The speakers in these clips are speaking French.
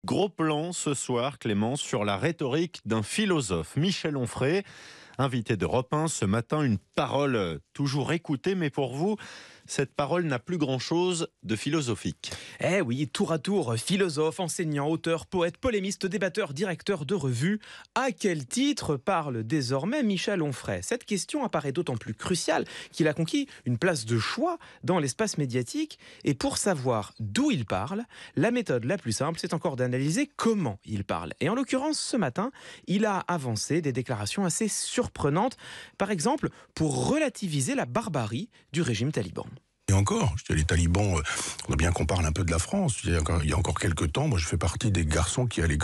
Gros plan ce soir, Clémence, sur la rhétorique d'un philosophe, Michel Onfray, invité d'Europe 1 ce matin. Une parole toujours écoutée, mais pour vous, cette parole n'a plus grand-chose de philosophique. Eh oui, tour à tour, philosophe, enseignant, auteur, poète, polémiste, débatteur, directeur de revue. À quel titre parle désormais Michel Onfray ? Cette question apparaît d'autant plus cruciale qu'il a conquis une place de choix dans l'espace médiatique. Et pour savoir d'où il parle, la méthode la plus simple, c'est encore d'analyser comment il parle. Et en l'occurrence, ce matin, il a avancé des déclarations assez surprenantes. Par exemple, pour relativiser la barbarie du régime taliban. Et encore, les talibans, on a bien qu'on parle un peu de la France. Il y a encore quelques temps, moi je fais partie des garçons qui allaient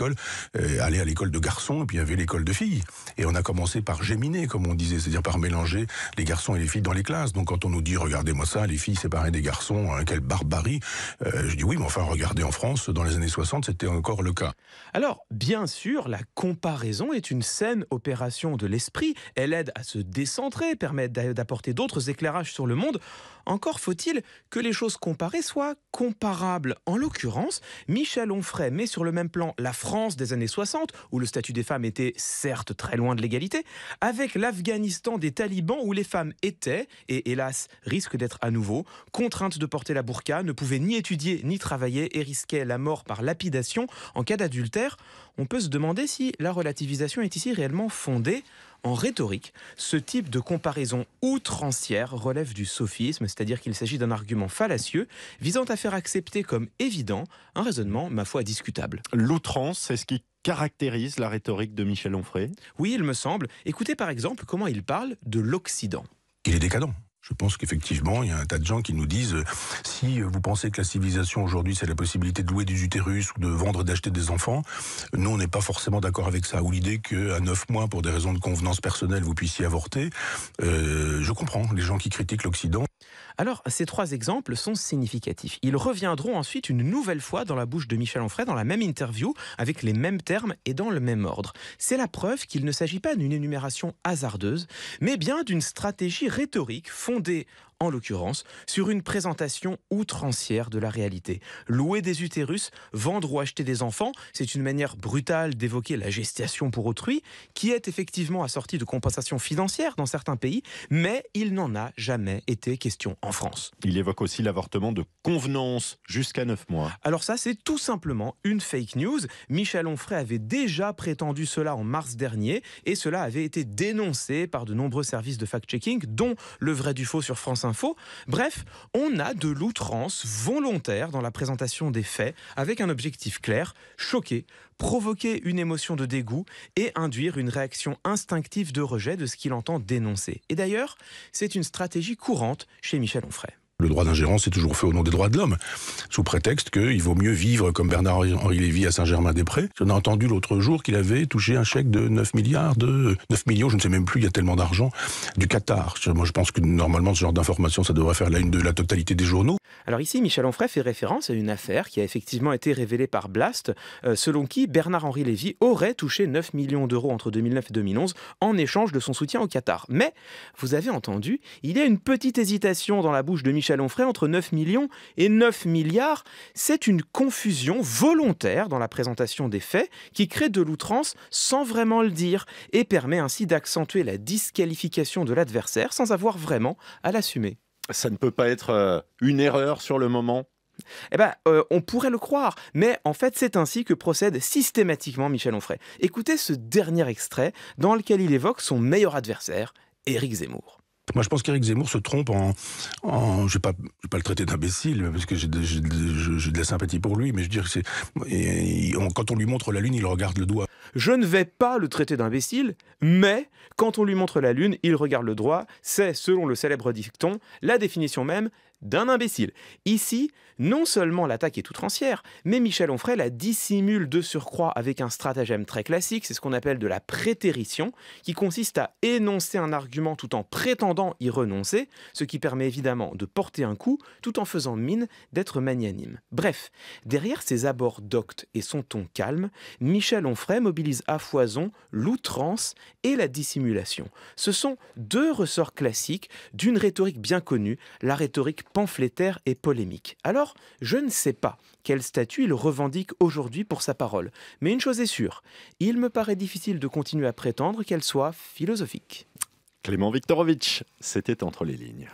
à l'école de garçons, et puis il y avait l'école de filles. Et on a commencé par géminer, comme on disait, c'est-à-dire par mélanger les garçons et les filles dans les classes. Donc quand on nous dit, regardez-moi ça, les filles séparées des garçons, quelle barbarie, je dis oui, mais enfin regardez en France, dans les années 60, c'était encore le cas. Alors, bien sûr, la comparaison est une saine opération de l'esprit. Elle aide à se décentrer, permet d'apporter d'autres éclairages sur le monde. Encore faut-il que les choses comparées soient comparables. En l'occurrence, Michel Onfray met sur le même plan la France des années 60, où le statut des femmes était certes très loin de l'égalité, avec l'Afghanistan des talibans, où les femmes étaient, et hélas risquent d'être à nouveau, contraintes de porter la burqa, ne pouvaient ni étudier ni travailler et risquaient la mort par lapidation en cas d'adultère. On peut se demander si la relativisation est ici réellement fondée. En rhétorique, ce type de comparaison outrancière relève du sophisme, c'est-à-dire qu'il s'agit d'un argument fallacieux visant à faire accepter comme évident un raisonnement, ma foi, discutable. L'outrance, c'est ce qui caractérise la rhétorique de Michel Onfray. Oui, il me semble. Écoutez par exemple comment il parle de l'Occident. Il est décadent. Je pense qu'effectivement, il y a un tas de gens qui nous disent si vous pensez que la civilisation aujourd'hui, c'est la possibilité de louer des utérus ou de vendre et d'acheter des enfants, nous, on n'est pas forcément d'accord avec ça. Ou l'idée qu'à 9 mois, pour des raisons de convenance personnelle, vous puissiez avorter. Je comprends les gens qui critiquent l'Occident. Alors, ces trois exemples sont significatifs. Ils reviendront ensuite une nouvelle fois dans la bouche de Michel Onfray, dans la même interview, avec les mêmes termes et dans le même ordre. C'est la preuve qu'il ne s'agit pas d'une énumération hasardeuse, mais bien d'une stratégie rhétorique fondée, en l'occurrence, sur une présentation outrancière de la réalité. Louer des utérus, vendre ou acheter des enfants, c'est une manière brutale d'évoquer la gestation pour autrui, qui est effectivement assortie de compensations financières dans certains pays, mais il n'en a jamais été question en France. Il évoque aussi l'avortement de convenance jusqu'à 9 mois. Alors ça, c'est tout simplement une fake news. Michel Onfray avait déjà prétendu cela en mars dernier, et cela avait été dénoncé par de nombreux services de fact-checking, dont Le Vrai du Faux sur France Info. Bref, on a de l'outrance volontaire dans la présentation des faits, avec un objectif clair, choquer, provoquer une émotion de dégoût et induire une réaction instinctive de rejet de ce qu'il entend dénoncer. Et d'ailleurs, c'est une stratégie courante chez Michel Onfray. Le droit d'ingérence est toujours fait au nom des droits de l'homme, sous prétexte qu'il vaut mieux vivre comme Bernard-Henri Lévy à Saint-Germain-des-Prés. On a entendu l'autre jour qu'il avait touché un chèque de 9 millions, je ne sais même plus, il y a tellement d'argent, du Qatar. Moi, je pense que normalement, ce genre d'information, ça devrait faire la une de la totalité des journaux. Alors ici, Michel Onfray fait référence à une affaire qui a effectivement été révélée par Blast, selon qui Bernard-Henri Lévy aurait touché 9 millions d'euros entre 2009 et 2011 en échange de son soutien au Qatar. Mais, vous avez entendu, il y a une petite hésitation dans la bouche de Michel Onfray entre 9 millions et 9 milliards. C'est une confusion volontaire dans la présentation des faits qui crée de l'outrance sans vraiment le dire et permet ainsi d'accentuer la disqualification de l'adversaire sans avoir vraiment à l'assumer. Ça ne peut pas être une erreur sur le moment ? On pourrait le croire, mais en fait c'est ainsi que procède systématiquement Michel Onfray. Écoutez ce dernier extrait dans lequel il évoque son meilleur adversaire, Éric Zemmour. Moi, je pense qu'Éric Zemmour se trompe je vais pas le traiter d'imbécile, parce que j'ai de la sympathie pour lui, mais je veux dire, quand on lui montre la lune, il regarde le doigt. Je ne vais pas le traiter d'imbécile, mais quand on lui montre la lune, il regarde le doigt. C'est, selon le célèbre dicton, la définition même d'un imbécile. Ici, non seulement l'attaque est outrancière, mais Michel Onfray la dissimule de surcroît avec un stratagème très classique, c'est ce qu'on appelle de la prétérition, qui consiste à énoncer un argument tout en prétendant y renoncer, ce qui permet évidemment de porter un coup tout en faisant mine d'être magnanime. Bref, derrière ses abords doctes et son ton calme, Michel Onfray mobilise à foison l'outrance et la dissimulation. Ce sont deux ressorts classiques d'une rhétorique bien connue, la rhétorique pamphlétaire et polémique. Alors, je ne sais pas quel statut il revendique aujourd'hui pour sa parole. Mais une chose est sûre, il me paraît difficile de continuer à prétendre qu'elle soit philosophique. Clément Viktorovitch, c'était Entre les lignes.